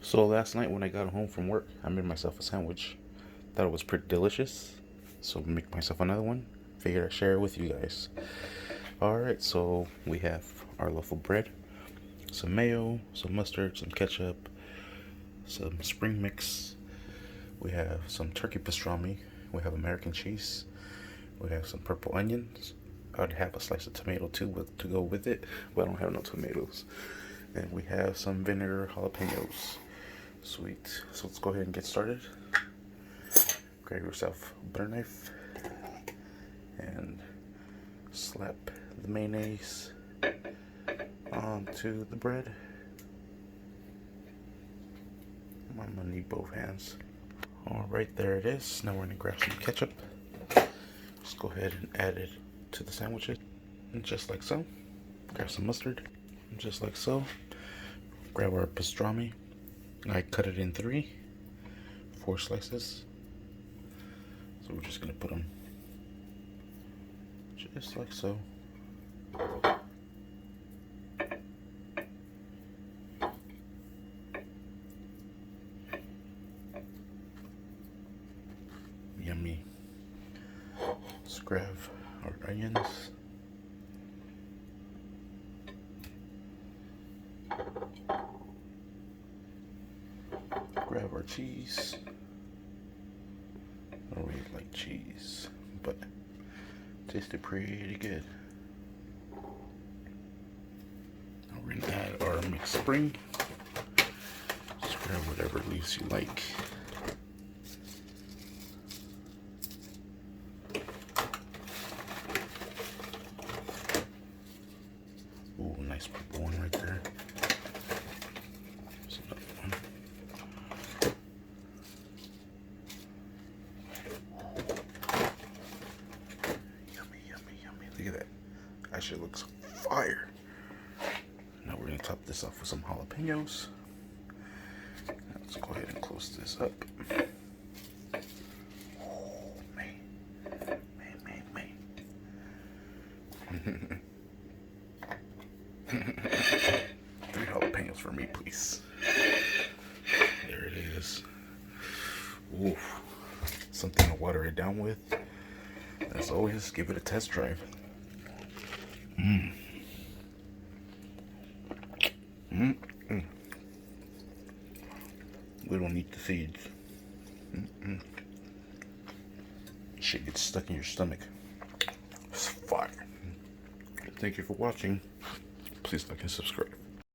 So last night when I got home from work, I made myself a sandwich. Thought it was pretty delicious. So make myself another one. Figured I'd share it with you guys. Alright, so we have our loaf of bread, some mayo, some mustard, some ketchup, some spring mix. We have some turkey pastrami. We have American cheese. We have some purple onions. I'd have a slice of tomato too to go with it, but I don't have no tomatoes. And we have some vinegar jalapenos. Sweet. So let's go ahead and get started. Grab yourself a butter knife and slap the mayonnaise onto the bread. I'm gonna need both hands. Alright, there it is. Now we're gonna grab some ketchup. Just go ahead and add it to the sandwiches, and just like so. Grab some mustard, just like so. Grab our pastrami. I cut it in 4 slices. So we're just gonna put them just like so. Yummy. Let's grab our onions. Grab our cheese. I don't really like cheese, but it tasted pretty good. Now we're gonna add our mixed spring. Just grab whatever leaves you like. Ooh, nice purple one right there. There's another one. Yummy, yummy, yummy. Look at that. That shit looks fire. Now we're gonna top this off with some jalapenos. Let's go ahead and close this up. Oh, man. Man. 3 jalapenos for me, please. There it is. Ooh, something to water it down with. As always, give it a test drive. We don't need the seeds. Shit gets stuck in your stomach. It's fire. Thank you for watching. Please like and subscribe.